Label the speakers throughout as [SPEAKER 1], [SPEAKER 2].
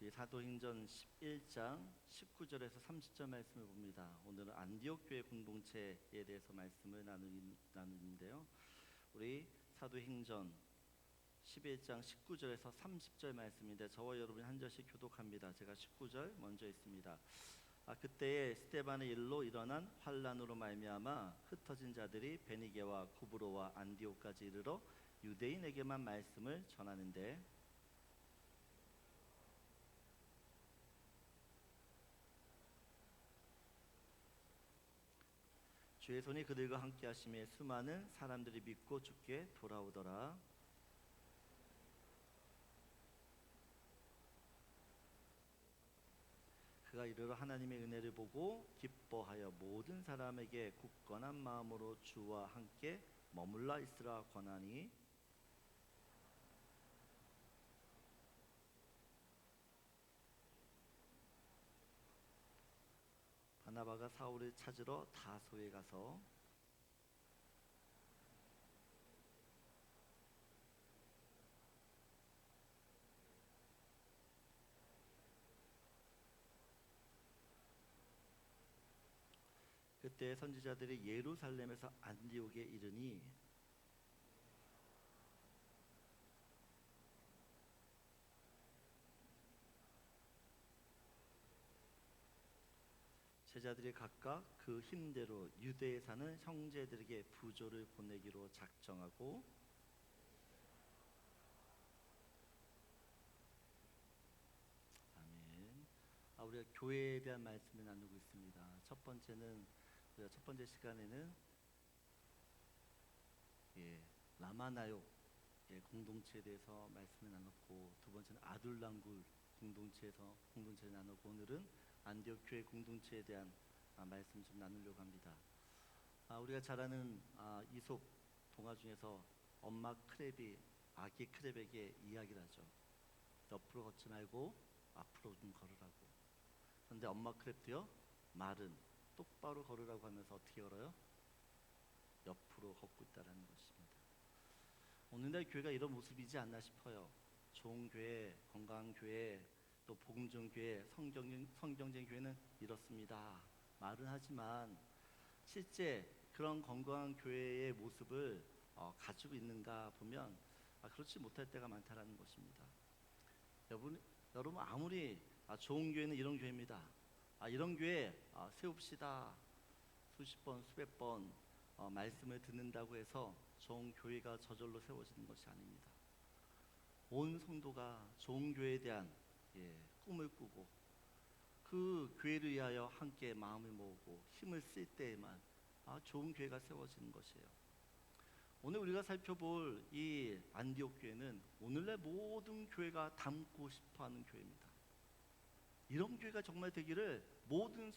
[SPEAKER 1] 우리 사도행전 11장 19절에서 30절 말씀을 봅니다. 오늘은 안디옥 교회 공동체에 대해서 말씀을 나누는데요. 우리 사도행전 11장 19절에서 30절 말씀인데 저와 여러분이 한 절씩 교독합니다. 제가 19절 먼저 읽습니다. 그때에 스데반의 일로 일어난 환란으로 말미암아 흩어진 자들이 베니게와 구브로와 안디옥까지 이르러 유대인에게만 말씀을 전하는데 주의 손이 그들과 함께 하심에 수많은 사람들이 믿고 주께 돌아오더라. 그가 이르러 하나님의 은혜를 보고 기뻐하여 모든 사람에게 굳건한 마음으로 주와 함께 머물러 있으라 권하니 바나바가 사울을 찾으러 다소에 가서 그때 선지자들이 예루살렘에서 안디옥에 이르니 제자들이 각각 그 힘대로 유대에 사는 형제들에게 부조를 보내기로 작정하고 아멘. 우리가 교회에 대한 말씀을 나누고 있습니다. 첫 번째 시간에는 라마나요 공동체에 대해서 말씀을 나눴고, 두 번째는 아둘람굴 공동체를 나누고, 오늘은 안디옥 교회 공동체에 대한 말씀 좀 나누려고 합니다. 우리가 잘 아는 이솝 동화 중에서 엄마 크랩이 아기 크랩에게 이야기를 하죠. 옆으로 걷지 말고 앞으로 좀 걸으라고. 그런데 엄마 크랩도요, 말은 똑바로 걸으라고 하면서 어떻게 걸어요? 옆으로 걷고 있다는 것입니다. 오늘날 교회가 이런 모습이지 않나 싶어요. 좋은 교회, 건강한 교회, 또 복음 좋은 교회, 성경적인 교회는 이렇습니다. 말은 하지만 실제 그런 건강한 교회의 모습을 가지고 있는가 보면 그렇지 못할 때가 많다라는 것입니다. 여러분 아무리 좋은 교회는 이런 교회입니다. 이런 교회 세웁시다. 수십 번, 수백 번 말씀을 듣는다고 해서 좋은 교회가 저절로 세워지는 것이 아닙니다. 온 성도가 좋은 교회에 대한 꿈을 꾸고 그 교회를 위하여 함께 마음을 모으고 힘을 쓸 때에만 좋은 교회가 세워지는 것이에요. 오늘 우리가 살펴볼 이 안디옥 교회는 오늘날 모든 교회가 닮고 싶어하는 교회입니다. 이런 교회가 정말 되기를 모든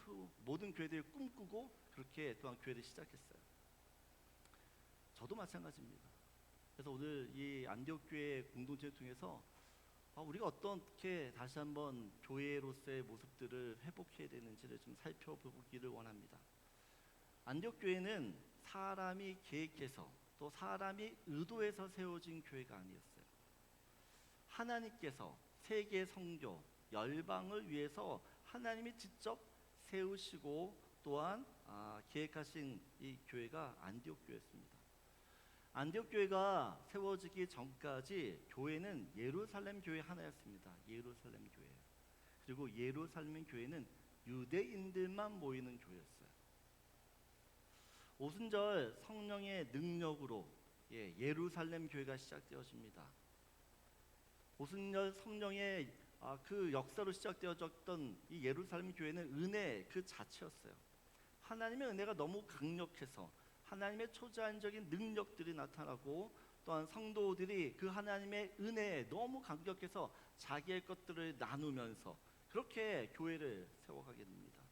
[SPEAKER 1] 교회들이 꿈꾸고 그렇게 또한 교회를 시작했어요. 저도 마찬가지입니다. 그래서 오늘 이 안디옥 교회 공동체를 통해서 우리가 어떻게 다시 한번 교회로서의 모습들을 회복해야 되는지를 좀 살펴보기를 원합니다. 안디옥 교회는 사람이 계획해서 또 사람이 의도해서 세워진 교회가 아니었어요. 하나님께서 세계 선교, 열방을 위해서 하나님이 직접 세우시고 또한 계획하신 이 교회가 안디옥 교회였습니다. 안디옥 교회가 세워지기 전까지 교회는 예루살렘 교회 하나였습니다. 예루살렘 교회. 그리고 예루살렘 교회는 유대인들만 모이는 교회였어요. 오순절 성령의 능력으로 예루살렘 교회가 시작되어집니다. 오순절 성령의 그 역사로 시작되어졌던 이 예루살렘 교회는 은혜 그 자체였어요. 하나님의 은혜가 너무 강력해서 하나님의 초자연적인 능력들이 나타나고 또한 성도들이 그 하나님의 은혜에 너무 감격해서 자기의 것들을 나누면서 그렇게 교회를 세워가게 됩니다.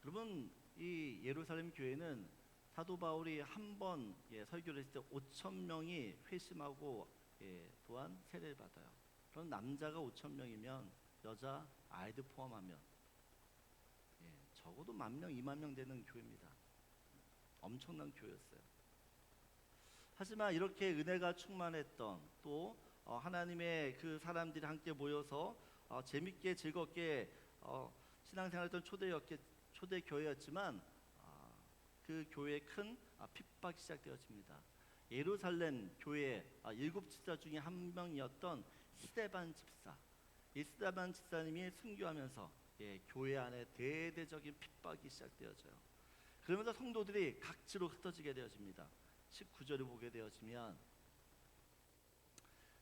[SPEAKER 1] 여러분, 이 예루살렘 교회는 사도 바울이 한 번 설교를 했을 때 5,000명이 회심하고 또한 세례를 받아요. 그럼 남자가 5,000명이면 여자 아이들 포함하면 적어도 10,000명, 20,000명 되는 교회입니다. 엄청난 교회였어요. 하지만 이렇게 은혜가 충만했던 또 하나님의 그 사람들이 함께 모여서 재밌게 즐겁게 신앙생활했던 초대 교회였지만 그 교회에 큰 핍박이 시작되어집니다. 예루살렘 교회 일곱 집사 중에 한 명이었던 스데반 집사. 이 스데반 집사님이 순교하면서 교회 안에 대대적인 핍박이 시작되어져요. 그러면서 성도들이 각지로 흩어지게 되어집니다. 19절을 보게 되어지면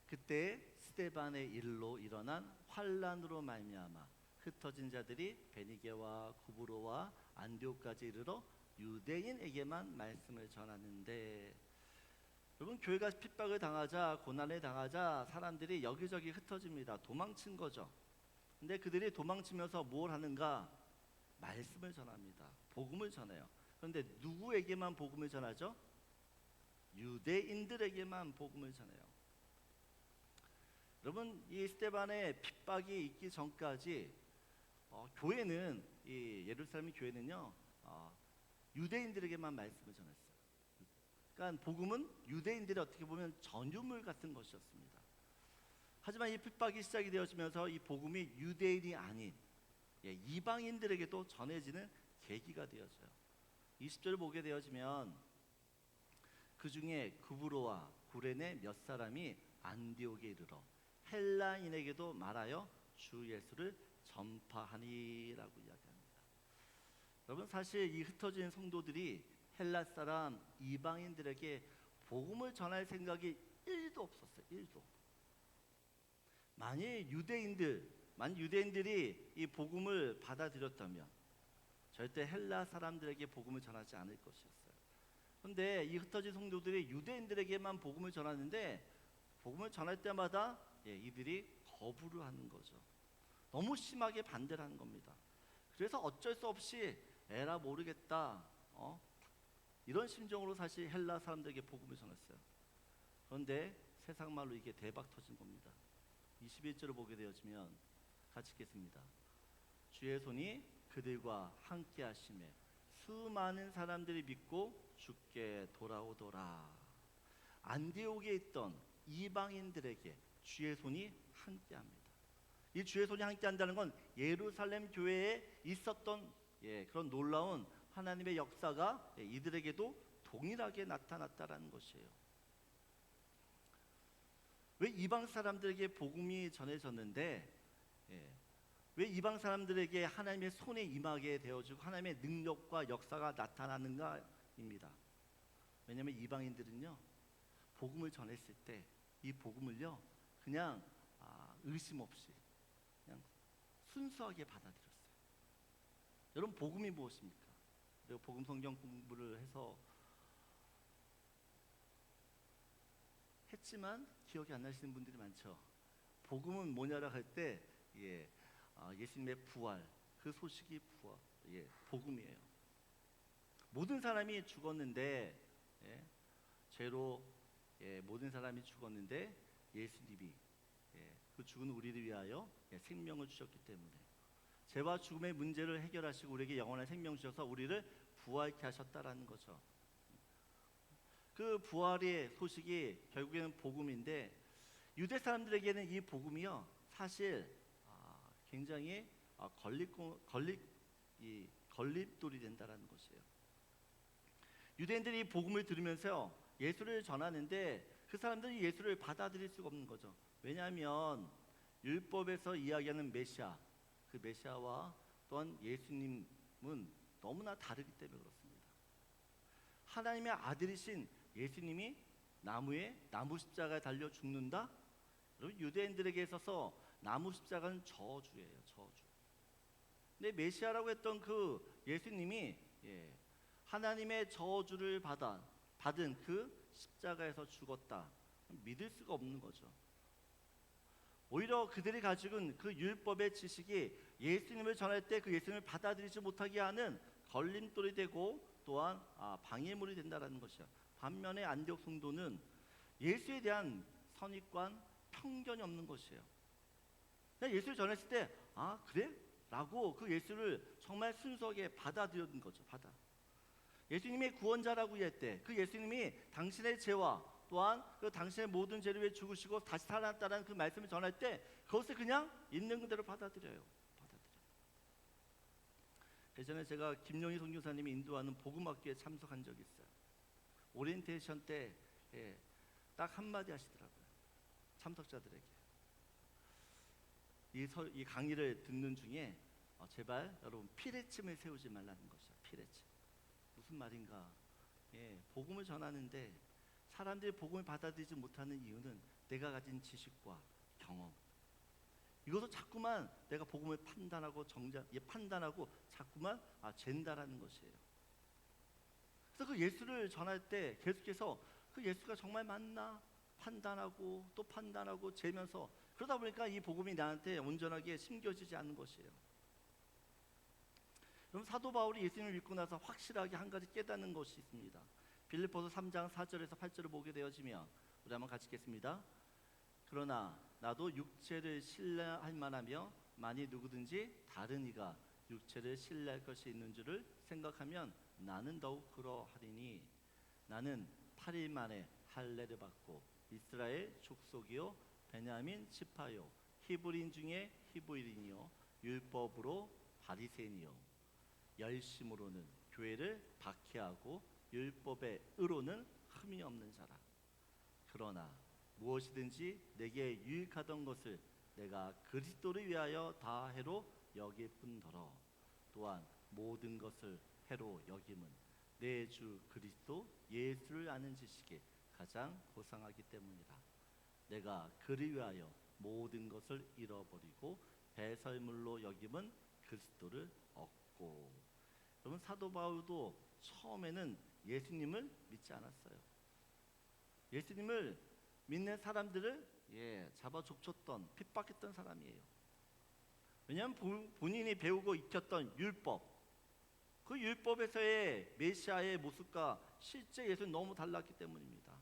[SPEAKER 1] 그때 스데반의 일로 일어난 환란으로 말미암아 흩어진 자들이 베니게와 구브로와 안디옥까지 이르러 유대인에게만 말씀을 전하는데, 여러분, 교회가 핍박을 당하자 고난을 당하자 사람들이 여기저기 흩어집니다. 도망친 거죠. 근데 그들이 도망치면서 뭘 하는가? 말씀을 전합니다. 복음을 전해요. 그런데 누구에게만 복음을 전하죠? 유대인들에게만 복음을 전해요. 여러분, 이 스데반의 핍박이 있기 전까지 교회는, 이 예루살렘 교회는요 유대인들에게만 말씀을 전했어요. 그러니까 복음은 유대인들이 어떻게 보면 전유물 같은 것이었습니다. 하지만 이 핍박이 시작이 되어지면서 이 복음이 유대인이 아닌 이방인들에게도 전해지는 계기가 되어져요. 20절을 보게 되어지면 그 중에 구브로와 구레네 몇 사람이 안디옥에 이르러 헬라인에게도 말하여 주 예수를 전파하니라고 이야기합니다. 여러분, 사실 이 흩어진 성도들이 헬라 사람 이방인들에게 복음을 전할 생각이 1도 없었어요. 1도. 만일 유대인들이 이 복음을 받아들였다면 절대 헬라 사람들에게 복음을 전하지 않을 것이었어요. 그런데 이 흩어진 성도들이 유대인들에게만 복음을 전하는데, 복음을 전할 때마다 이들이 거부를 하는 거죠. 너무 심하게 반대를 하는 겁니다. 그래서 어쩔 수 없이 에라 모르겠다 이런 심정으로 사실 헬라 사람들에게 복음을 전했어요. 그런데 세상 말로 이게 대박 터진 겁니다. 21절을 보게 되어지면 같이 읽겠습니다. 주의 손이 그들과 함께 하심에 수많은 사람들이 믿고 주께 돌아오더라. 안디옥에 있던 이방인들에게 주의 손이 함께합니다. 이 주의 손이 함께한다는 건 예루살렘 교회에 있었던 그런 놀라운 하나님의 역사가 이들에게도 동일하게 나타났다라는 것이에요. 왜 이방 사람들에게 복음이 전해졌는데 왜 이방 사람들에게 하나님의 손에 임하게 되어지고 하나님의 능력과 역사가 나타나는가입니다. 왜냐하면 이방인들은요 복음을 전했을 때 이 복음을요 그냥 의심 없이 그냥 순수하게 받아들였어요. 여러분, 복음이 무엇입니까? 그리고 복음 성경 공부를 해서 했지만 기억이 안 나시는 분들이 많죠. 복음은 뭐냐라고 할 때 예수님의 부활, 그 소식이 복음이에요. 모든 사람이 죽었는데 죄로 모든 사람이 죽었는데 예수님이 그 죽은 우리를 위하여 생명을 주셨기 때문에 죄와 죽음의 문제를 해결하시고 우리에게 영원한 생명 주셔서 우리를 부활케 하셨다라는 거죠. 그 부활의 소식이 결국에는 복음인데, 유대 사람들에게는 이 복음이요 사실 굉장히 걸림돌이 된다라는 것이에요. 유대인들이 복음을 들으면서 예수를 전하는데 그 사람들이 예수를 받아들일 수가 없는 거죠. 왜냐하면 율법에서 이야기하는 메시아, 그 메시아와 또한 예수님은 너무나 다르기 때문에 그렇습니다. 하나님의 아들이신 예수님이 나무 십자가에 달려 죽는다? 여러분, 유대인들에게 있어서 나무 십자가는 저주예요. 저주. 근데 메시아라고 했던 그 예수님이 하나님의 저주를 받은 그 십자가에서 죽었다. 믿을 수가 없는 거죠. 오히려 그들이 가지고 있는 그 율법의 지식이 예수님을 전할 때 그 예수님을 받아들이지 못하게 하는 걸림돌이 되고 또한 방해물이 된다는 것이야. 반면에 안디옥 성도는 예수에 대한 선입관, 편견이 없는 것이에요. 그냥 예수를 전했을 때 그래? 라고 그 예수를 정말 순수하게 받아들였는 거죠. 예수님이 구원자라고 할 때 그 예수님이 당신의 죄와 또한 그 당신의 모든 죄를 위해 죽으시고 다시 살아났다는 그 말씀을 전할 때 그것을 그냥 있는 그대로 받아들여요. 예전에 제가 김용희 선교사님이 인도하는 복음학교에 참석한 적이 있어요. 오리엔테이션 때 딱 한마디 하시더라고요. 참석자들에게 이 강의를 듣는 중에 제발 여러분 피레침을 세우지 말라는 것이야. 피레침 무슨 말인가? 복음을 전하는데 사람들이 복음을 받아들이지 못하는 이유는 내가 가진 지식과 경험, 이것도 자꾸만 내가 복음을 판단하고 판단하고 자꾸만 잰다라는 것이에요. 그래서 그 예수를 전할 때 계속해서 그 예수가 정말 맞나 판단하고 또 판단하고 재면서, 그러다 보니까 이 복음이 나한테 온전하게 심겨지지 않는 것이에요. 그럼 사도 바울이 예수님을 믿고 나서 확실하게 한 가지 깨닫는 것이 있습니다. 빌립보서 3장 4절에서 8절을 보게 되어지며 우리 한번 같이 읽겠습니다. 그러나 나도 육체를 신뢰할 만하며 만일 누구든지 다른 이가 육체를 신뢰할 것이 있는 줄을 생각하면 나는 더욱 그러하리니 나는 8일 만에 할례를 받고 이스라엘 족속이요 베냐민 지파요 히브리인 중에 히브리인이요 율법으로 바리새인이요 열심으로는 교회를 박해하고 율법의 의로는 흠이 없는 자라. 그러나 무엇이든지 내게 유익하던 것을 내가 그리스도를 위하여 다 해로 여길 뿐더러 또한 모든 것을 해로 여김은 내 주 그리스도 예수를 아는 지식이 가장 고상하기 때문이라. 내가 그를 위하여 모든 것을 잃어버리고 배설물로 여김은 그리스도를 얻고. 여러분 사도 바울도 처음에는 예수님을 믿지 않았어요. 예수님을 믿는 사람들을 잡아 족쳤던 핍박했던 사람이에요. 왜냐하면 본인이 배우고 익혔던 율법, 그 율법에서의 메시아의 모습과 실제 예수는 너무 달랐기 때문입니다.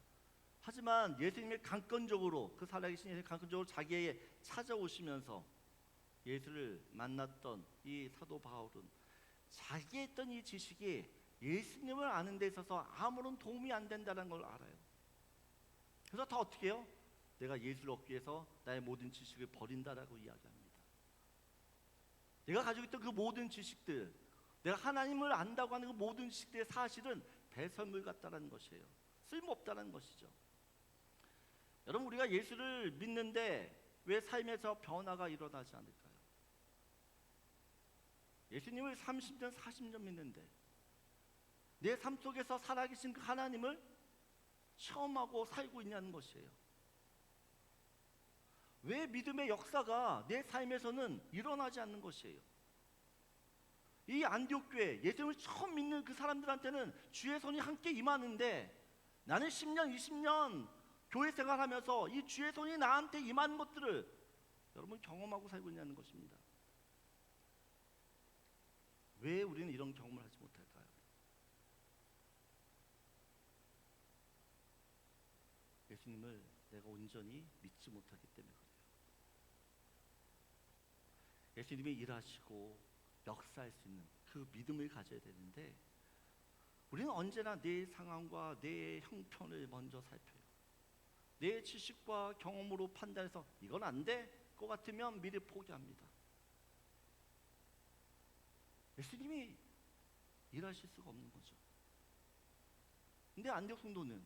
[SPEAKER 1] 하지만 예수님이 강권적으로, 그 살아계신 예수님이 강권적으로 자기에게 찾아오시면서 예수를 만났던 이 사도 바울은 자기의 했던 이 지식이 예수님을 아는 데 있어서 아무런 도움이 안 된다는 걸 알아요. 그래서 다 어떻게 해요? 내가 예수를 얻기 위해서 나의 모든 지식을 버린다라고 이야기합니다. 내가 가지고 있던 그 모든 지식들, 내가 하나님을 안다고 하는 그 모든 지식들의 사실은 배설물 같다는 것이에요. 쓸모없다는 것이죠. 여러분 우리가 예수를 믿는데 왜 삶에서 변화가 일어나지 않을까요? 예수님을 30년 40년 믿는데 내 삶 속에서 살아계신 그 하나님을 체험하고 살고 있냐는 것이에요. 왜 믿음의 역사가 내 삶에서는 일어나지 않는 것이에요? 이 안디옥 교회, 예수님을 처음 믿는 그 사람들한테는 주의 손이 함께 임하는데 나는 10년 20년 교회 생활하면서 이 주의 손이 나한테 임하는 것들을 여러분 경험하고 살고 있냐는 것입니다. 왜 우리는 이런 경험을 하지 못할까요? 예수님을 내가 온전히 믿지 못하기 때문에 그래요. 예수님이 일하시고 역사할 수 있는 그 믿음을 가져야 되는데 우리는 언제나 내 상황과 내 형편을 먼저 살펴요. 내 지식과 경험으로 판단해서 이건 안 될 것 같으면 미리 포기합니다. 예수님이 일하실 수가 없는 거죠. 근데 안디옥 성도는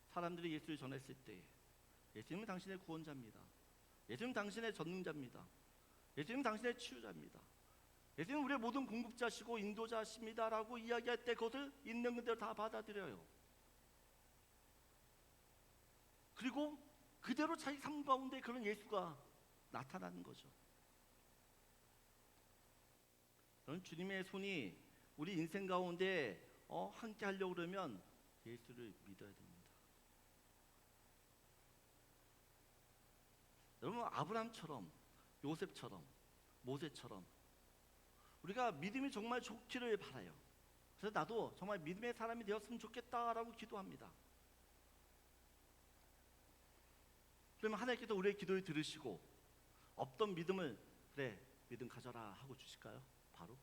[SPEAKER 1] 사람들이 예수를 전했을 때 예수님은 당신의 구원자입니다. 예수님은 당신의 전능자입니다. 예수님은 당신의 치유자입니다. 예수님은 우리의 모든 공급자시고 인도자십니다 라고 이야기할 때 그것을 있는 그대로 다 받아들여요. 그리고 그대로 자기 삶 가운데 그런 예수가 나타나는 거죠. 그럼 주님의 손이 우리 인생 가운데 함께 하려고 그러면 예수를 믿어야 됩니다. 여러분 아브라함처럼, 요셉처럼, 모세처럼 우리가 믿음이 정말 좋기를 바라요. 그래서 나도 정말 믿음의 사람이 되었으면 좋겠다라고 기도합니다. 그러면 하나님께서 우리의 기도를 들으시고 없던 믿음을 그래 믿음 가져라 하고 주실까요? 바로?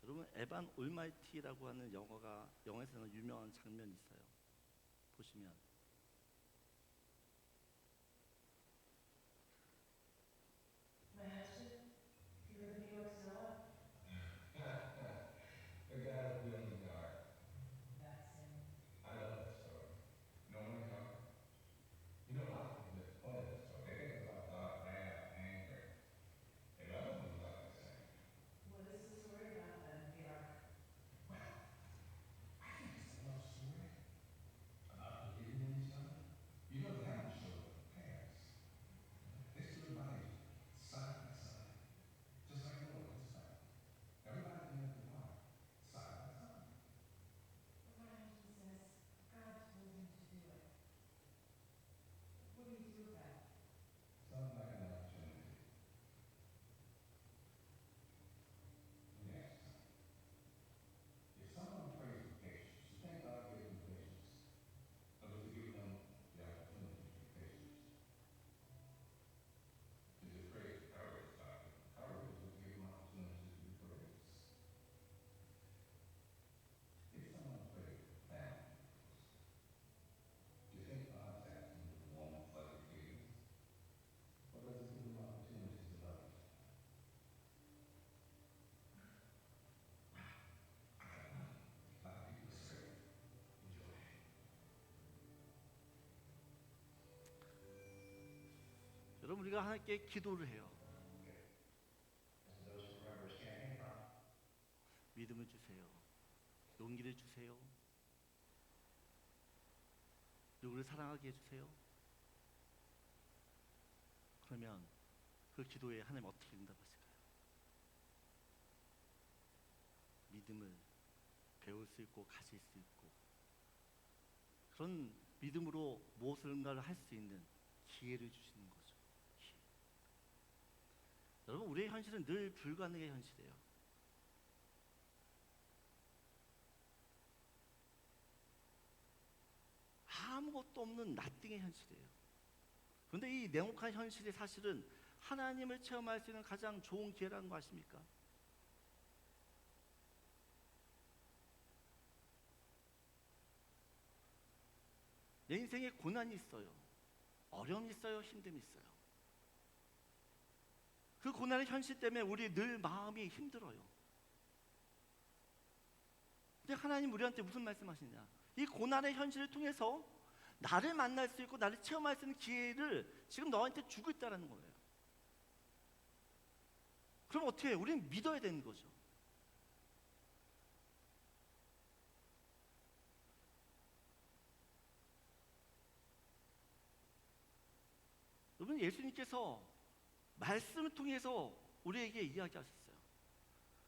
[SPEAKER 1] 여러분 에반 올마이티라고 하는 영화에서는 유명한 장면이 있어요. 보시면
[SPEAKER 2] My husband, if you live in New York, Sonoma, the guy that built the car. That's him. I love that story. You know when I come, you know, a lot of people make fun of that story. They think it's about dark, wrath, anger. And other ones like the same. Well, this is a story about the ark. Well, I think it's a love story about forgiving each other. You know, the animals showed up in pairs. They stood by each other, side by side, just like Noah and his family. Everybody came up the ark, side by side. But my husband says God told him to do it. What do you do with that? Sounds like an opportunity. Let me ask you something. If someone prays for patience, you think God gave them patience? Or does he give them the opportunity for patience? Is it praise for courage, God? Courage is what gave them opportunity to be courageous. If someone prays for family, do you think God's asking them to warm, fuzzy feelings? Or does he give them opportunities to love each other? I don't know. A lot of people say, enjoy.
[SPEAKER 1] 여러분, 우리가 하나님께 기도를 해요.
[SPEAKER 2] This is those who remember his campaign promise.
[SPEAKER 1] 믿음을 주세요. 용기를 주세요. 누구를 사랑하게 해주세요. 그러면 그 기도에 하나님 어떻게 응답하실까요? 믿음을 배울 수 있고 가질 수 있고 그런 믿음으로 무엇인가를 할 수 있는 기회를 주시는 거죠. 기회. 여러분, 우리의 현실은 늘 불가능의 현실이에요. 아무것도 없는 나띵의 현실이에요. 그런데 이 냉혹한 현실이 사실은 하나님을 체험할 수 있는 가장 좋은 기회라는 거 아십니까? 내 인생에 고난이 있어요. 어려움이 있어요. 힘듦이 있어요. 그 고난의 현실 때문에 우리 늘 마음이 힘들어요. 근데 하나님 우리한테 무슨 말씀하시냐? 이 고난의 현실을 통해서 나를 만날 수 있고 나를 체험할 수 있는 기회를 지금 너한테 주고 있다는 거예요. 그럼 어떻게 해요? 우리는 믿어야 되는 거죠. 여러분, 예수님께서 말씀을 통해서 우리에게 이야기하셨어요.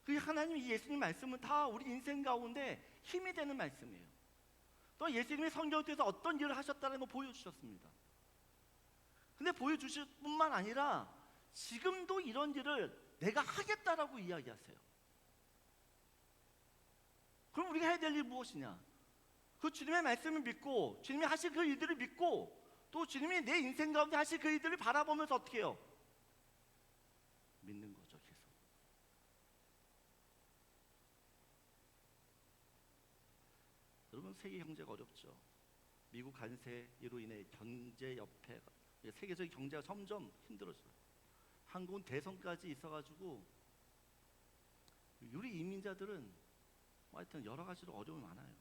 [SPEAKER 1] 그 하나님 이 예수님 말씀은 다 우리 인생 가운데 힘이 되는 말씀이에요. 또 예수님이 성경을 통해서 어떤 일을 하셨다는 걸 보여주셨습니다. 근데 보여주실 뿐만 아니라 지금도 이런 일을 내가 하겠다라고 이야기하세요. 그럼 우리가 해야 될 일이 무엇이냐? 그 주님의 말씀을 믿고 주님이 하실 그 일들을 믿고 또 주님이 내 인생 가운데 하실 그 일들을 바라보면서 어떻게 해요? 믿는 거죠. 계속. 여러분, 세계 경제가 어렵죠. 미국 관세로 인해 경제 협회가 세계적인 경제가 점점 힘들어져요. 한국은 대선까지 있어가지고 우리 이민자들은 하여튼 여러 가지로 어려움이 많아요.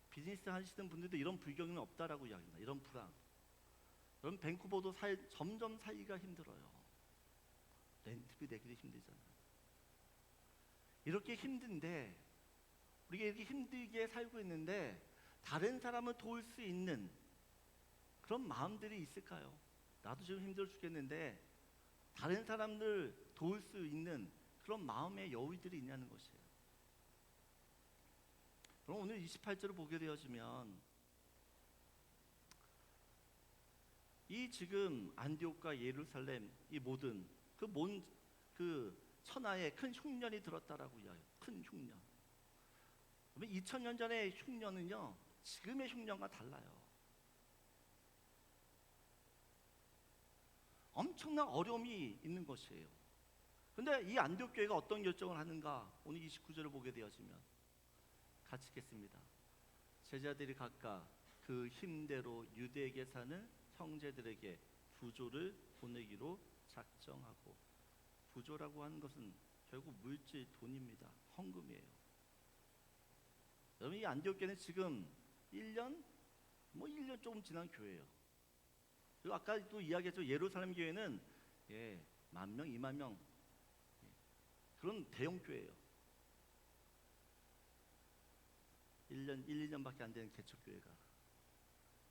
[SPEAKER 1] 비즈니스 하시는 분들도 이런 불경은 없다라고 이야기합니다. 이런 불안. 여러분, 밴쿠버도 점점 살기가 힘들어요. 렌트비 내기도 힘들잖아요. 이렇게 힘든데 우리가 이렇게 힘들게 살고 있는데 다른 사람을 도울 수 있는 그런 마음들이 있을까요? 나도 지금 힘들어 죽겠는데 다른 사람들 도울 수 있는 그런 마음의 여유들이 있냐는 것이에요. 그럼 오늘 28절을 보게 되어지면 이 지금 안디옥과 예루살렘 이 모든 그 천하에 큰 흉년이 들었다라고 이야기해요. 큰 흉년. 2000년 전의 흉년은요 지금의 흉년과 달라요. 엄청난 어려움이 있는 것이에요. 근데 이 안디옥 교회가 어떤 결정을 하는가? 오늘 29절을 보게 되어지면 같이 읽겠습니다. 제자들이 각각 그 힘대로 유대에게 사는 형제들에게 부조를 보내기로 작정하고, 부조라고 하는 것은 결국 물질, 돈입니다. 헌금이에요. 여러분, 이 안디옥 교회는 지금 1년 조금 지난 교회예요. 그리고 아까 또 이야기했죠. 예루살렘 교회는 10,000명, 20,000명 그런 대형 교회예요. 1년, 2년밖에 안 되는 개척 교회가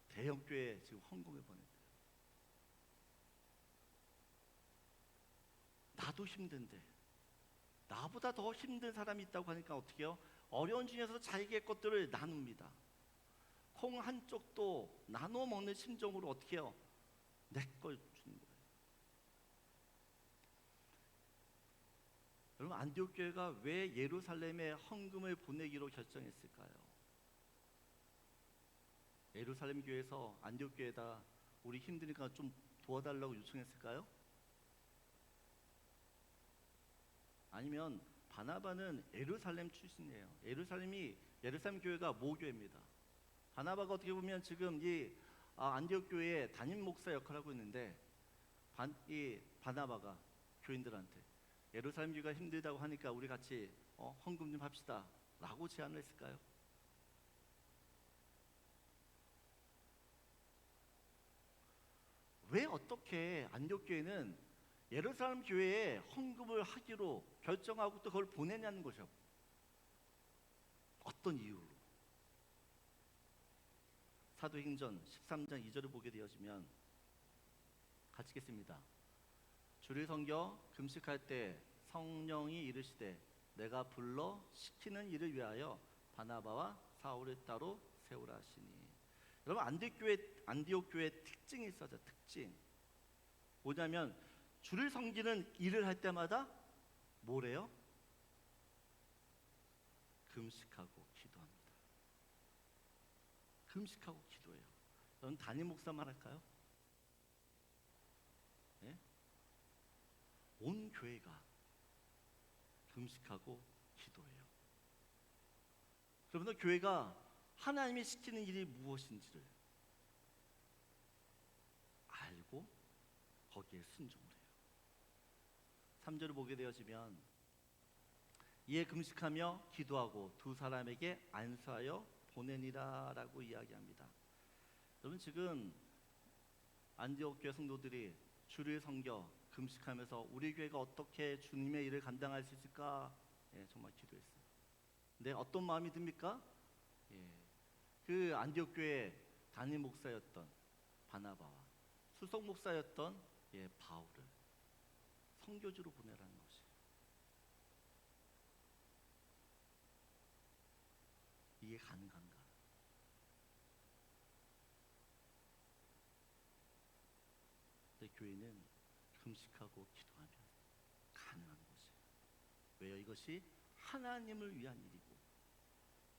[SPEAKER 1] 대형 교회에 지금 헌금을 보내요. 나도 힘든데 나보다 더 힘든 사람이 있다고 하니까 어떻게 해요? 어려운 중에서 자기의 것들을 나눕니다. 콩 한 쪽도 나눠 먹는 심정으로 어떻게 해요? 내 걸 주는 거예요. 여러분, 안디옥 교회가 왜 예루살렘에 헌금을 보내기로 결정했을까요? 예루살렘 교회에서 안디옥 교회에다 우리 힘드니까 좀 도와달라고 요청했을까요? 아니면 바나바는 예루살렘 출신이에요. 예루살렘 교회가 모교회입니다. 바나바가 어떻게 보면 지금 이 안디옥 교회의 담임 목사 역할을 하고 있는데, 이 바나바가 교인들한테 예루살렘 교회가 힘들다고 하니까 우리 같이 헌금 좀 합시다 라고 제안을 했을까요? 왜 어떻게 안디옥 교회는 예루살렘 교회에 헌금을 하기로 결정하고 또 그걸 보내냐는 거죠. 어떤 이유로? 사도행전 13장 2절을 보게 되어지면 같이 읽겠습니다. 주를 섬겨 금식할 때 성령이 이르시되 내가 불러 시키는 일을 위하여 바나바와 사울을 따로 세우라 하시니. 여러분, 안디옥 교회 특징이 있어요. 특징 뭐냐면 주를 섬기는 일을 할 때마다 뭐래요? 금식하고 기도합니다. 금식하고 기도해요. 여러분, 담임 목사만 할까요? 네? 온 교회가 금식하고 기도해요. 여러분들, 교회가 하나님이 시키는 일이 무엇인지를 알고 거기에 순종을 해요. 3절을 보게 되어지면 이에 금식하며 기도하고 두 사람에게 안수하여 보내니라 라고 이야기합니다. 여러분, 지금 안디옥 교회 성도들이 주를 섬겨 금식하면서 우리 교회가 어떻게 주님의 일을 감당할 수 있을까 정말 기도했어요. 근데 어떤 마음이 듭니까? 그 안디옥 교회 담임 목사였던 바나바와 수석 목사였던 바울을 선교지로 보내라는 것이, 이게 가능한가? 내 교회는 금식하고 기도하면 가능한 것이에요. 왜요? 이것이 하나님을 위한 일이고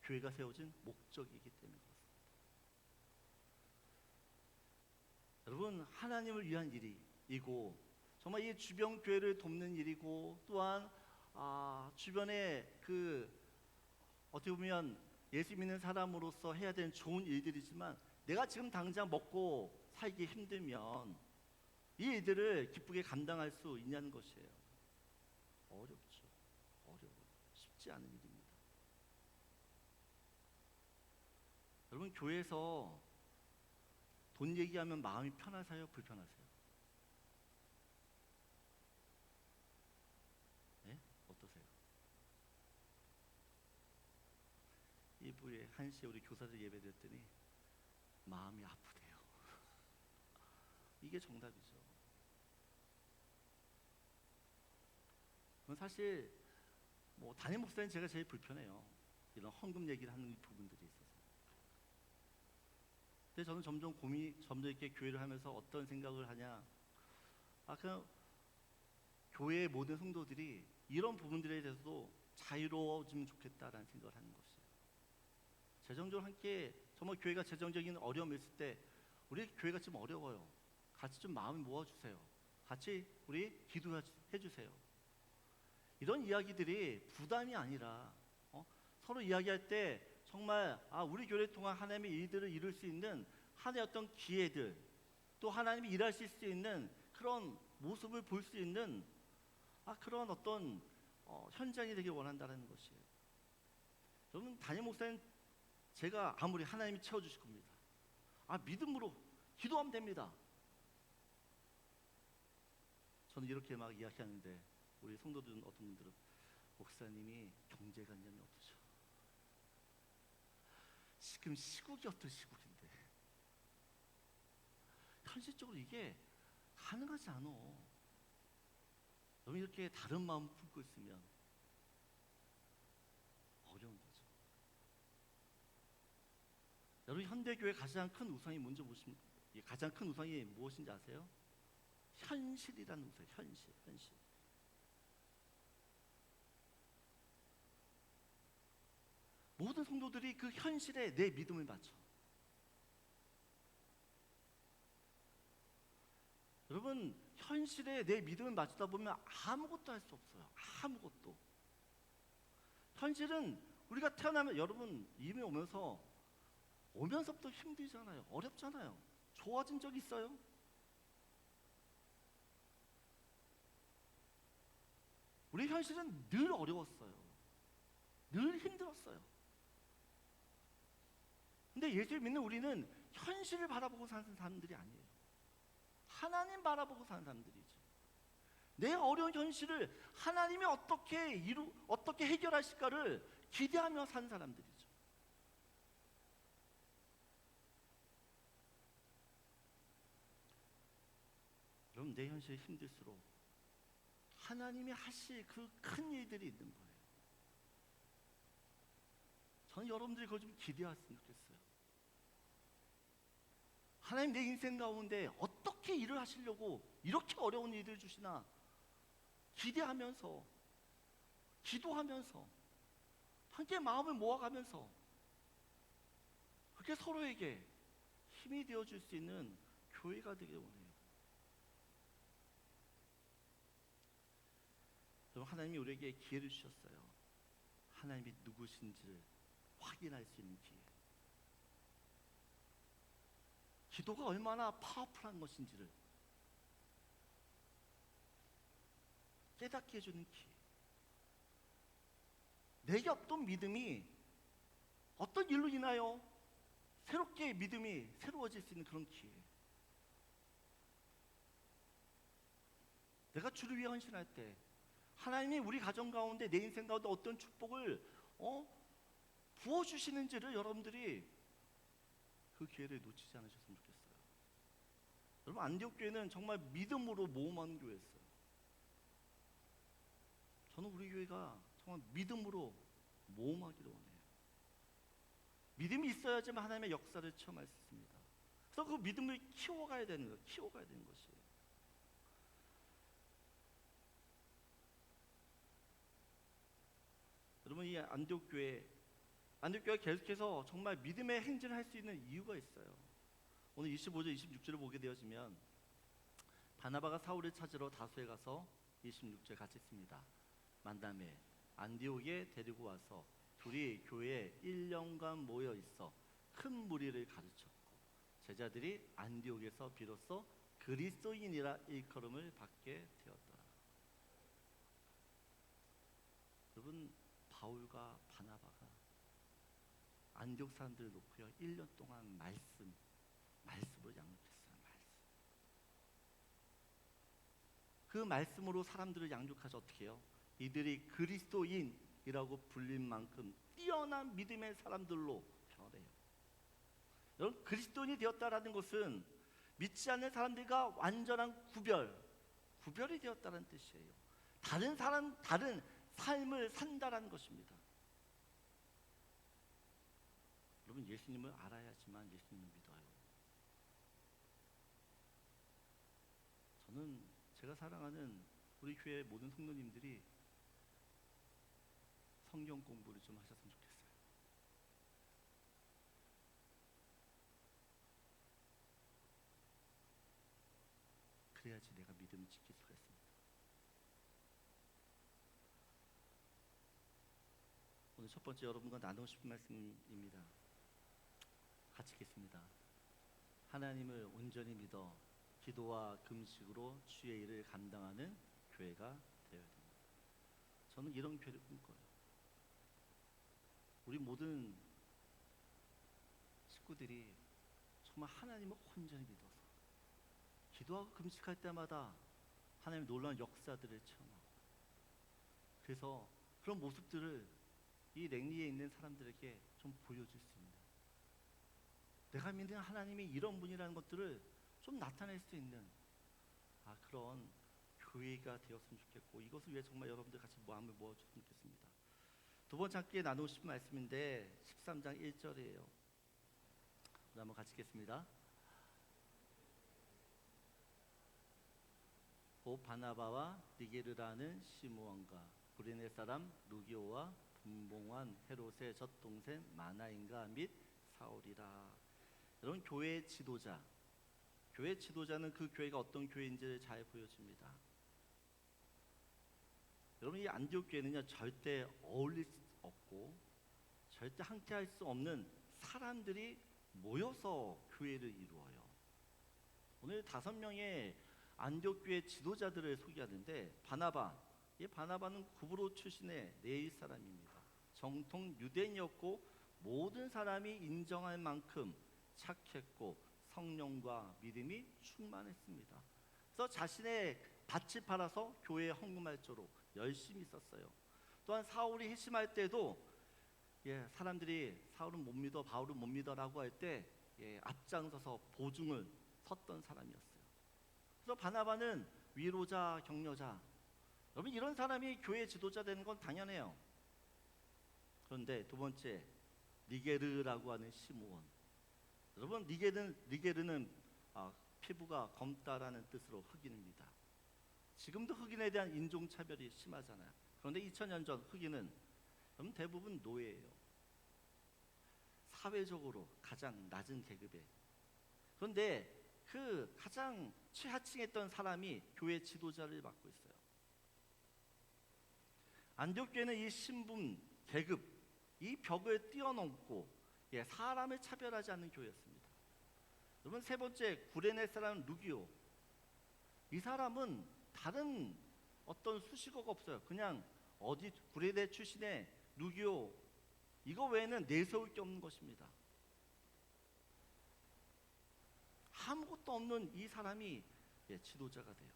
[SPEAKER 1] 교회가 세워진 목적이기 때문에 그렇습니다. 여러분, 하나님을 위한 일이고 정말 이 주변 교회를 돕는 일이고, 또한 주변에 어떻게 보면 예수 믿는 사람으로서 해야 되는 좋은 일들이지만, 내가 지금 당장 먹고 살기 힘들면 이 일들을 기쁘게 감당할 수 있냐는 것이에요. 어렵죠. 어려워요. 쉽지 않은 일입니다. 여러분, 교회에서 돈 얘기하면 마음이 편하세요? 불편하세요? 네? 어떠세요? 일부에 1시에 우리 교사들 예배 드렸더니 마음이 아프대요. 이게 정답이죠. 사실 담임 목사님 제가 제일 불편해요. 이런 헌금 얘기를 하는 부분들이 있어서. 근데 저는 점점 이렇게 교회를 하면서 어떤 생각을 하냐, 그냥 교회의 모든 성도들이 이런 부분들에 대해서도 자유로워지면 좋겠다라는 생각을 하는 것이에요. 재정적으로 함께, 정말 교회가 재정적인 어려움이 있을 때 우리 교회가 지금 어려워요. 같이 좀 마음을 모아주세요. 같이 우리 기도해 주세요. 이런 이야기들이 부담이 아니라 서로 이야기할 때 정말 우리 교회를 통한 하나님의 일들을 이룰 수 있는 하나의 어떤 기회들, 또 하나님이 일하실 수 있는 그런 모습을 볼 수 있는 그런 어떤 현장이 되길 원한다는 것이에요. 여러분, 담임 목사님, 제가 아무리 하나님이 채워주실 겁니다. 믿음으로 기도하면 됩니다. 저는 이렇게 막 이야기하는데 우리 성도들 어떤 분들은 목사님이 경제관념이 어떠셔? 지금 시국이 어떤 시국인데 현실적으로 이게 가능하지 않아. 여러분, 이렇게 다른 마음 품고 있으면 어려운 거죠. 여러분, 현대교회 가장 큰 우상이 뭔지 모십니까? 가장 큰 우상이 무엇인지 아세요? 현실이라는 우상. 현실. 모든 성도들이 그 현실에 내 믿음을 맞춰. 여러분, 현실에 내 믿음을 맞추다 보면 아무것도 할 수 없어요. 아무것도. 현실은 우리가 태어나면, 여러분 이미 오면서부터 힘들잖아요. 어렵잖아요. 좋아진 적 있어요? 우리 현실은 늘 어려웠어요. 늘 힘들었어요. 근데 예수를 믿는 우리는 현실을 바라보고 사는 사람들이 아니에요. 하나님 바라보고 사는 사람들이죠. 내 어려운 현실을 하나님이 어떻게 해결하실까를 기대하며 사는 사람들이죠. 여러분, 내 현실이 힘들수록 하나님이 하실 그 큰 일들이 있는 거예요. 저는 여러분들이 그걸 좀 기대했으면 좋겠어요. 하나님, 내 인생 가운데 어떻게 일을 하시려고 이렇게 어려운 일을 주시나 기대하면서, 기도하면서, 함께 마음을 모아가면서 그렇게 서로에게 힘이 되어줄 수 있는 교회가 되길 원해요. 여러분, 하나님이 우리에게 기회를 주셨어요. 하나님이 누구신지를 확인할 수 있는 기회. 기도가 얼마나 파워풀한 것인지를 깨닫게 해주는 기회. 내게 없던 믿음이 어떤 일로 인하여 새롭게 믿음이 새로워질 수 있는 그런 기회. 내가 주를 위해 헌신할 때 하나님이 우리 가정 가운데, 내 인생 가운데 어떤 축복을 부어주시는지를 여러분들이 그 기회를 놓치지 않으셨으면 좋겠어요. 여러분, 안디옥 교회는 정말 믿음으로 모험하는 교회였어요. 저는 우리 교회가 정말 믿음으로 모험하기를 원해요. 믿음이 있어야지만 하나님의 역사를 체험할 수 있습니다. 그래서 그 믿음을 키워가야 되는 거예요. 키워가야 되는 것이에요. 여러분, 이 안디옥 교회가 계속해서 정말 믿음의 행진을 할 수 있는 이유가 있어요. 오늘 25절, 26절을 보게 되어지면 바나바가 사울을 찾으러 다소에 가서 26절 같이 씁니다. 만남에 안디옥에 데리고 와서 둘이 교회에 1년간 모여 있어 큰 무리를 가르쳤고 제자들이 안디옥에서 비로소 그리스도인이라 일컬음을 받게 되었더라. 여러분, 바울과 바나바가 안디옥 사람들을 놓고요 1년 동안 말씀을 양육했어요. 그 말씀으로 사람들을 양육하셔 어떻게 해요? 이들이 그리스도인이라고 불린 만큼 뛰어난 믿음의 사람들로 변해요. 여러분, 그리스도인이 되었다라는 것은 믿지 않는 사람들과 완전한 구별이 되었다는 뜻이에요. 다른 삶을 산다라는 것입니다. 여러분, 예수님을 알아야지만 예수님을 믿어요. 저는 제가 사랑하는 우리 교회 모든 성도님들이 성경 공부를 좀 하셨으면 좋겠어요. 그래야지 내가 믿음을 지킬 수가 있습니다. 첫 번째 여러분과 나누고 싶은 말씀입니다. 같이 읽겠습니다. 하나님을 온전히 믿어 기도와 금식으로 주의 일을 감당하는 교회가 되어야 됩니다. 저는 이런 교회를 꿈꿔요. 우리 모든 식구들이 정말 하나님을 온전히 믿어서 기도하고 금식할 때마다 하나님의 놀라운 역사들을 체험하고, 그래서 그런 모습들을 이 랭리에 있는 사람들에게 좀 보여줄 수 있는, 내가 믿는 하나님이 이런 분이라는 것들을 좀 나타낼 수 있는 그런 교회가 되었으면 좋겠고, 이것을 위해 정말 여러분들 같이 마음을 모아주셨으면 좋겠습니다. 두 번째 함께 나누고 싶은 말씀인데 13장 1절이에요. 한번 같이 읽겠습니다. 곧 바나바와 니게르라는 시므온과 구레네 사람 루기오와 분봉한 헤롯의 젖동생 마나인과 및 사울이라. 여러분, 교회의 지도자, 교회 지도자는 그 교회가 어떤 교회인지를 잘 보여줍니다. 여러분, 이 안디옥 교회는요 절대 어울릴 수 없고 절대 함께할 수 없는 사람들이 모여서 교회를 이루어요. 오늘 5명의 안디옥 교회 지도자들을 소개하는데, 이 바나바는 구브로 출신의 네일 사람입니다. 정통 유대인이었고 모든 사람이 인정할 만큼 착했고 성령과 믿음이 충만했습니다. 그래서 자신의 밭을 팔아서 교회에 헌금할수록 열심히 썼어요. 또한 사울이 회심할 때도 사람들이 사울은 못 믿어, 바울은 못 믿어라고 할 때 앞장서서 보증을 섰던 사람이었어요. 그래서 바나바는 위로자, 격려자. 여러분, 이런 사람이 교회 지도자 되는 건 당연해요. 그런데 두 번째, 니게르라고 하는 시므온. 여러분, 니게르는 피부가 검다라는 뜻으로 흑인입니다. 지금도 흑인에 대한 인종차별이 심하잖아요. 그런데 2000년 전 흑인은 대부분 노예예요. 사회적으로 가장 낮은 계급에. 그런데 그 가장 최하층에 있던 사람이 교회 지도자를 맡고 있어요. 안디옥 교회는 이 신분, 계급, 이 벽을 뛰어넘고 사람을 차별하지 않는 교회였습니다. 여러분, 세 번째, 구레네 사람 루기오. 이 사람은 다른 어떤 수식어가 없어요. 그냥 구레네 출신의 루기오, 이거 외에는 내세울 게 없는 것입니다. 아무것도 없는 이 사람이 지도자가 돼요.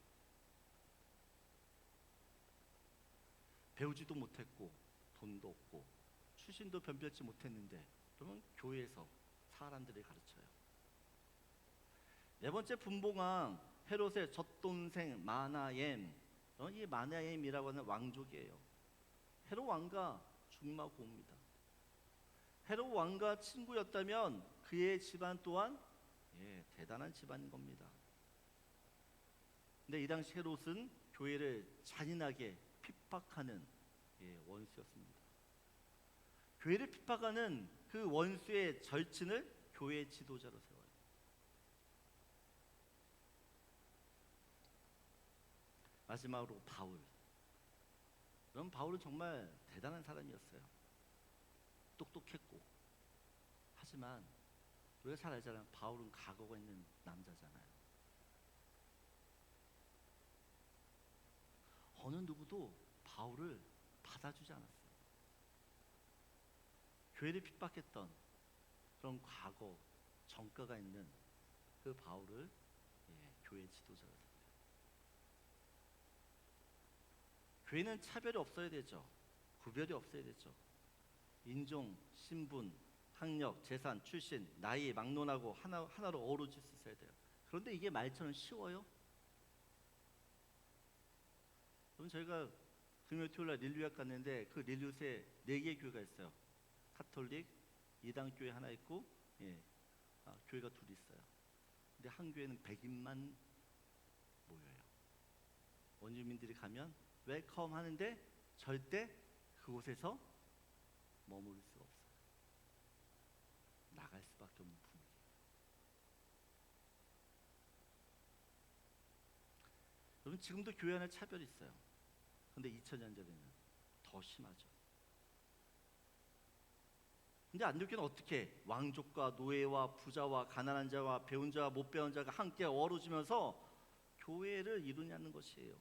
[SPEAKER 1] 배우지도 못했고 돈도 없고 출신도 변별치 못했는데 그러면 교회에서 사람들을 가르쳐요. 네 번째, 분봉왕 헤롯의 젖동생 마나엠. 이 마나엠이라고 하는 왕족이에요. 헤롯 왕과 중마고입니다. 헤롯 왕과 친구였다면 그의 집안 또한 대단한 집안인 겁니다. 근데 이 당시 헤롯은 교회를 잔인하게 핍박하는 원수였습니다. 교회를 핍박하는 그 원수의 절친을 교회 지도자로 세워요. 마지막으로 바울. 그럼 바울은 정말 대단한 사람이었어요. 똑똑했고. 하지만 우리가 잘 알잖아요. 바울은 각오가 있는 남자잖아요. 어느 누구도 바울을 받아주지 않았어요. 교회를 핍박했던 그런 과거, 전과가 있는 그 바울을 교회 지도자가 됐어요. 교회는 차별이 없어야 되죠. 구별이 없어야 되죠. 인종, 신분, 학력, 재산, 출신, 나이 막론하고 하나로 어우러질 수 있어야 돼요. 그런데 이게 말처럼 쉬워요? 그럼 저희가 금요일 토요일날 릴리앗 갔는데 그 릴리앗에 4개의 교회가 있어요. 카톨릭, 이단교회 하나 있고 교회가 둘이 있어요. 근데 한 교회는 100인만 모여요. 원주민들이 가면 웰컴 하는데 절대 그곳에서 머무를 수가 없어요. 나갈 수밖에 없는 분위기. 여러분, 지금도 교회 안에 차별이 있어요. 근데 2000년 전에는 더 심하죠. 근데 안디옥 교회는 어떻게 왕족과 노예와 부자와 가난한 자와 배운 자와 못 배운 자가 함께 어우러지면서 교회를 이루냐는 것이에요.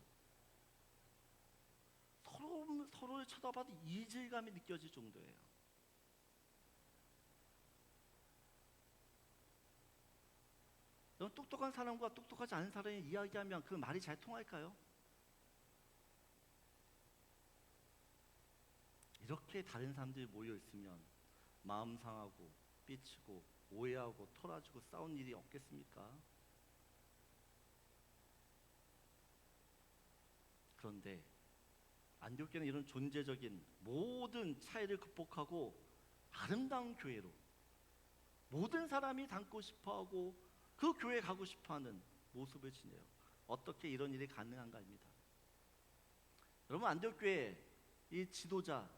[SPEAKER 1] 서로를 쳐다봐도 이질감이 느껴질 정도예요. 똑똑한 사람과 똑똑하지 않은 사람이 이야기하면 그 말이 잘 통할까요? 이렇게 다른 사람들이 모여 있으면 마음 상하고 삐치고 오해하고 토라지고 싸운 일이 없겠습니까? 그런데 안디옥 교회는 이런 존재적인 모든 차이를 극복하고 아름다운 교회로 모든 사람이 닮고 싶어하고 그 교회에 가고 싶어하는 모습을 지내요. 어떻게 이런 일이 가능한가입니다. 여러분, 안디옥 교회 이 지도자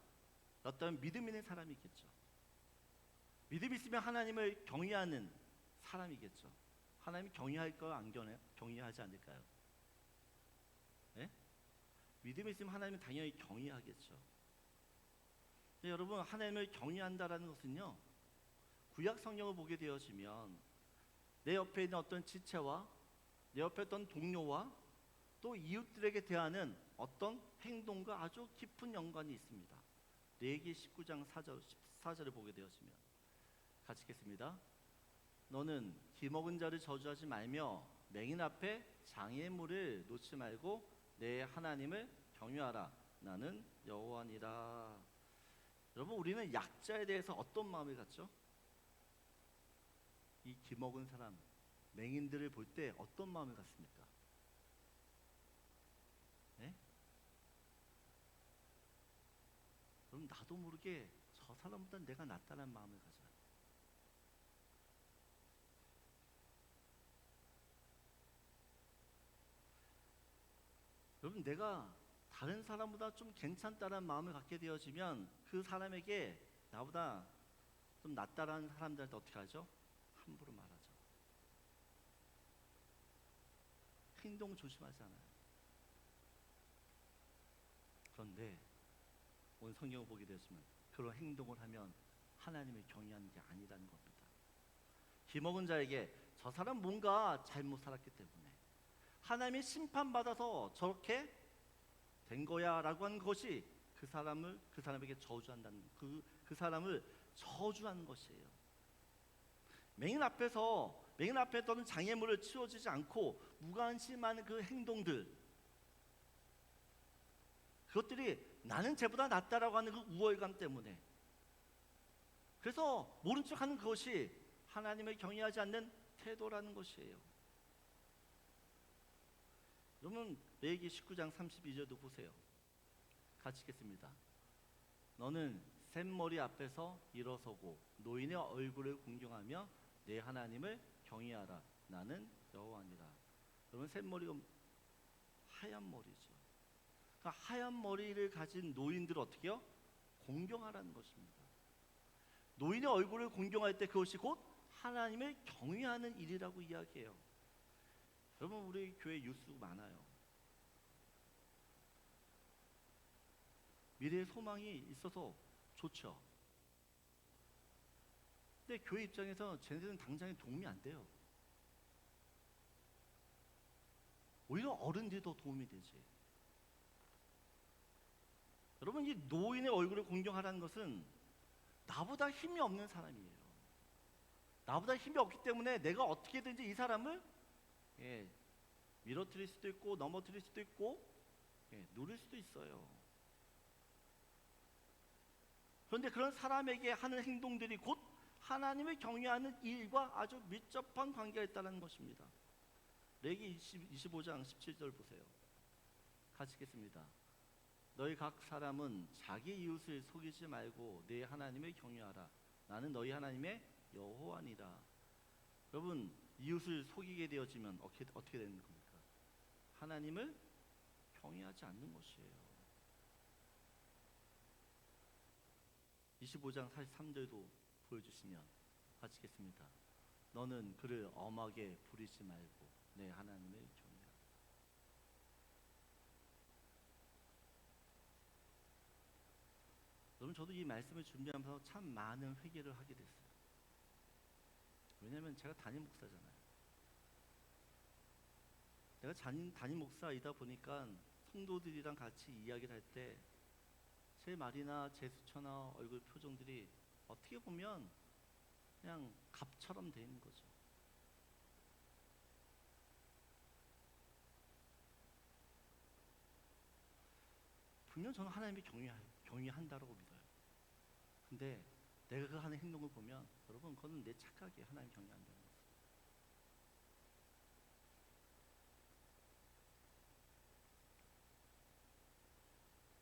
[SPEAKER 1] 어떤 믿음 있는 사람이겠죠. 믿음 있으면 하나님을 경외하는 사람이겠죠. 하나님 경외할까요? 안 경외하지 않을까요? 네? 믿음 있으면 하나님은 당연히 경외하겠죠. 근데 여러분, 하나님을 경외한다라는 것은요, 구약 성경을 보게 되어지면 내 옆에 있는 어떤 지체와 내 옆에 있던 동료와 또 이웃들에게 대하는 어떤 행동과 아주 깊은 연관이 있습니다. 레위기 19장 4절을 보게 되었으면 같이 읽겠습니다. 너는 기먹은 자를 저주하지 말며 맹인 앞에 장애물을 놓지 말고 내 하나님을 경외하라. 나는 여호와니라. 여러분, 우리는 약자에 대해서 어떤 마음을 갖죠? 이 기먹은 사람, 맹인들을 볼 때 어떤 마음을 갖습니까? 네? 그럼 나도 모르게 저 사람보다 내가 낫다는 마음을 가져요. 여러분, 내가 다른 사람보다 좀 괜찮다는 마음을 갖게 되어지면 그 사람에게 나보다 좀 낫다라는 사람들한테 어떻게 하죠? 함부로 말하죠. 행동 조심하잖아요. 그런데 오늘 성경을 보게 되었으면 그런 행동을 하면 하나님을 경외하는 게 아니라는 겁니다. 기먹은 자에게 저 사람 뭔가 잘못 살았기 때문에 하나님이 심판받아서 저렇게 된 거야 라고 하는 것이 그 사람에게 저주한다는 그 사람을 저주하는 것이에요. 맹인 앞에 떠는 장애물을 치워주지 않고 무관심한 그 행동들, 그것들이 나는 쟤보다 낫다라고 하는 그 우월감 때문에, 그래서 모른 척하는 그것이 하나님을 경외하지 않는 태도라는 것이에요. 여러분, 레위기 19장 32절도 보세요. 같이 읽겠습니다. 너는 샘머리 앞에서 일어서고 노인의 얼굴을 공경하며 내 하나님을 경외하라. 나는 여호와니라. 그러면 샘머리가 하얀 머리죠. 그러니까 하얀 머리를 가진 노인들을 어떻게 해요? 공경하라는 것입니다. 노인의 얼굴을 공경할 때 그것이 곧 하나님을 경외하는 일이라고 이야기해요. 여러분, 우리 교회 뉴스 많아요. 미래의 소망이 있어서 좋죠. 근데 교회 입장에서 쟤네들은 당장에 도움이 안 돼요. 오히려 어른들이 더 도움이 되지. 여러분, 이 노인의 얼굴을 공경하라는 것은 나보다 힘이 없는 사람이에요. 나보다 힘이 없기 때문에 내가 어떻게든지 이 사람을 밀어뜨릴 수도 있고 넘어뜨릴 수도 있고 누릴 수도 있어요. 그런데 그런 사람에게 하는 행동들이 곧 하나님을 경외하는 일과 아주 밀접한 관계가 있다는 것입니다. 레위기 25장 17절 보세요. 같이 읽겠습니다. 너희 각 사람은 자기 이웃을 속이지 말고 내 하나님을 경외하라. 나는 너희 하나님의 여호와니라. 여러분, 이웃을 속이게 되어지면 어떻게 되는 겁니까? 하나님을 경외하지 않는 것이에요. 25장 43절도 보여주시면 같이 읽겠습니다. 너는 그를 엄하게 부리지 말고 내 하나님을 경외하라. 여러분, 저도 이 말씀을 준비하면서 참 많은 회개를 하게 됐어요. 왜냐하면 제가 담임 목사잖아요. 내가 담임 목사이다 보니까 성도들이랑 같이 이야기를 할 때 제 말이나 제스처나 얼굴 표정들이 어떻게 보면 그냥 갑처럼 돼 있는 거죠. 분명 저는 하나님이 경외한다라고 믿어요. 근데 내가 그 하는 행동을 보면 여러분, 그거는 내 착각에 하나님 경외한다는 거예요.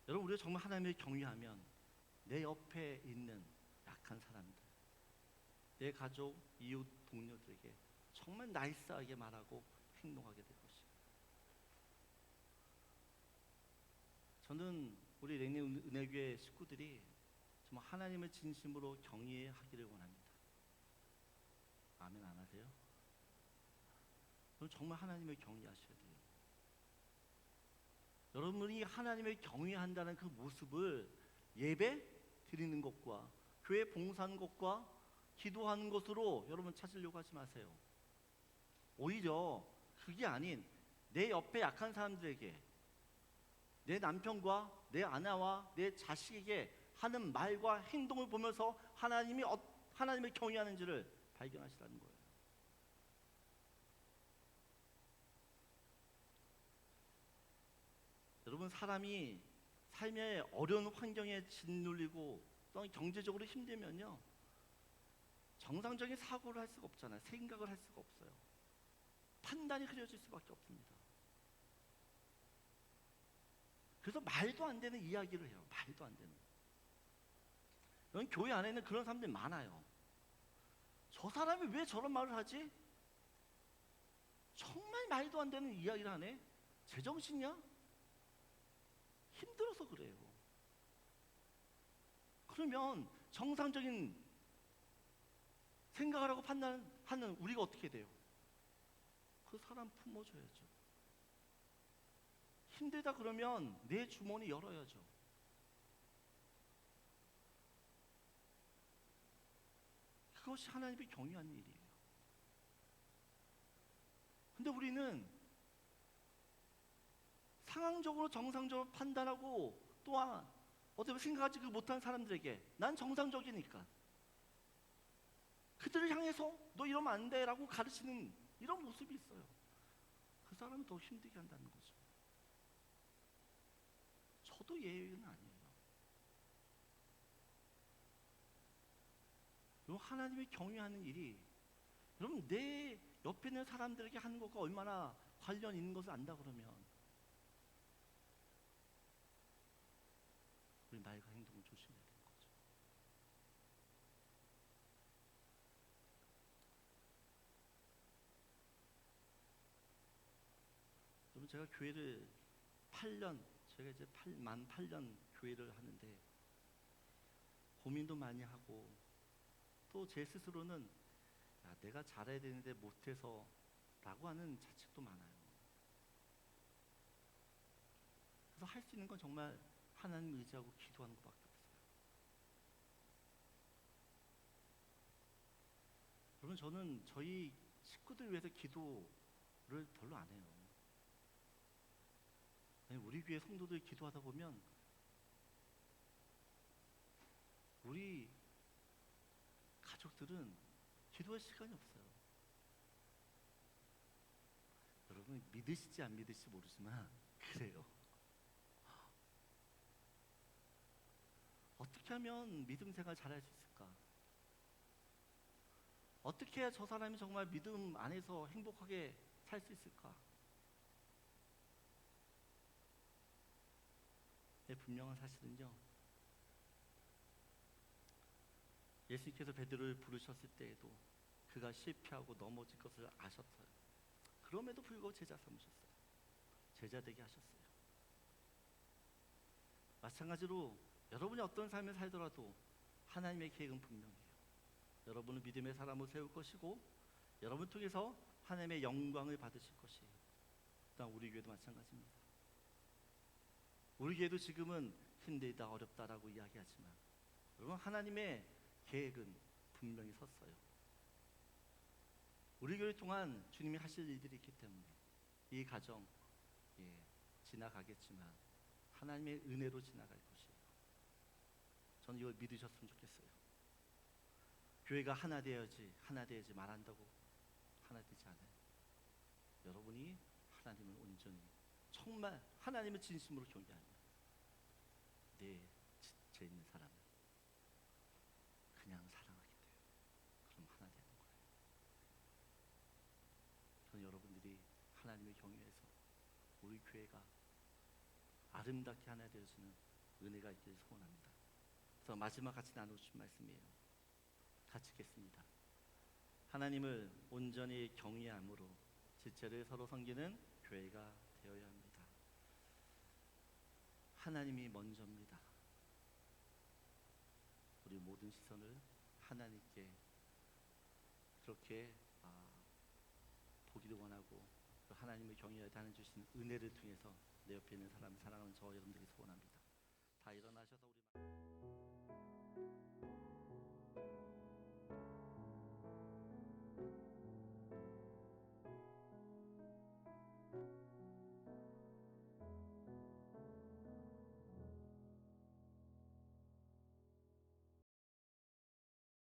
[SPEAKER 1] 여러분, 우리가 정말 하나님을 경외하면 내 옆에 있는 약한 사람들, 내 가족, 이웃, 동료들에게 정말 나이스하게 말하고 행동하게 될 것이에요. 저는 우리 랭리 은혜교회 식구들이 정말 하나님을 진심으로 경외하기를 원합니다. 아멘 안 하세요? 여러분, 정말 하나님을 경외하셔야 돼요. 여러분이 하나님을 경외한다는 그 모습을 예배 드리는 것과 교회 봉사하는 것과 기도하는 것으로 여러분 찾으려고 하지 마세요. 오히려 그게 아닌 내 옆에 약한 사람들에게, 내 남편과 내 아내와 내 자식에게 하는 말과 행동을 보면서 하나님을 경외하는지를 발견하시라는 거예요. 여러분, 사람이 삶의 어려운 환경에 짓눌리고 또는 경제적으로 힘들면요, 정상적인 사고를 할 수가 없잖아요. 생각을 할 수가 없어요. 판단이 흐려질 수밖에 없습니다. 그래서 말도 안 되는 이야기를 해요. 말도 안 되는. 여러분, 교회 안에는 그런 사람들이 많아요. 저 사람이 왜 저런 말을 하지? 정말 말도 안 되는 이야기를 하네. 제정신이야? 힘들어서 그래요. 그러면 정상적인 생각을 하고 판단하는 우리가 어떻게 돼요? 그 사람 품어줘야죠. 힘들다 그러면 내 주머니 열어야죠. 그것이 하나님이 경외하는 일이에요. 근데 우리는 상황적으로 정상적으로 판단하고 또한 어떻게 생각하지 못한 사람들에게 난 정상적이니까 그들을 향해서 너 이러면 안 돼 라고 가르치는 이런 모습이 있어요. 그 사람을 더 힘들게 한다는 거죠. 저도 예외는 아니에요. 여러분, 하나님을 경외하는 일이 여러분 내 옆에 있는 사람들에게 하는 것과 얼마나 관련 있는 것을 안다 그러면 우리 말과 행동을 조심해야 되는 거죠. 여러분, 제가 교회를 8년, 제가 이제 만 8년 교회를 하는데 고민도 많이 하고 또 제 스스로는 야, 내가 잘해야 되는데 못해서 라고 하는 자책도 많아요. 그래서 할 수 있는 건 정말 하나님 의지하고 기도하는 것밖에 없어요. 여러분, 저는 저희 식구들 위해서 기도를 별로 안 해요. 우리 교회 성도들 기도하다 보면 우리 가족들은 기도할 시간이 없어요. 여러분, 믿으실지 안 믿으실지 모르지만 그래요. 어떻게 하면 믿음 생활 잘할 수 있을까? 어떻게 해야 저 사람이 정말 믿음 안에서 행복하게 살 수 있을까? 분명한 사실은요, 예수님께서 베드로를 부르셨을 때에도 그가 실패하고 넘어질 것을 아셨어요. 그럼에도 불구하고 제자 삼으셨어요. 제자 되게 하셨어요. 마찬가지로 여러분이 어떤 삶을 살더라도 하나님의 계획은 분명해요. 여러분은 믿음의 사람을 세울 것이고 여러분을 통해서 하나님의 영광을 받으실 것이에요. 또한 우리 교회도 마찬가지입니다. 우리 교회도 지금은 힘들다 어렵다라고 이야기하지만 여러분, 하나님의 계획은 분명히 섰어요. 우리 교회 동안 주님이 하실 일들이 있기 때문에 이 가정 지나가겠지만 하나님의 은혜로 지나갈 것이에요. 저는 이걸 믿으셨으면 좋겠어요. 교회가 하나 되어야지 말한다고 하나 되지 않아요. 여러분이 하나님을 온전히 정말 하나님을 진심으로 경외하면 내 지체 있는 사람을 그냥 사랑하게 돼요. 그럼 하나 되는 거예요. 저는 여러분들이 하나님을 경외해서 우리 교회가 아름답게 하나 되어지는 은혜가 있기를 소원합니다. 그래서 마지막 같이 나누신 말씀이에요. 같이 읽겠습니다. 하나님을 온전히 경외함으로 지체를 서로 섬기는 교회가 되어야 합니다. 하나님이 먼저입니다. 우리 모든 시선을 하나님께 그렇게 보기를 원하고 하나님을 경외하여 하는 주신 은혜를 통해서 내 옆에 있는 사람을 사랑하는 저와 여러분들이 소원합니다. 다 일어나셔서 우리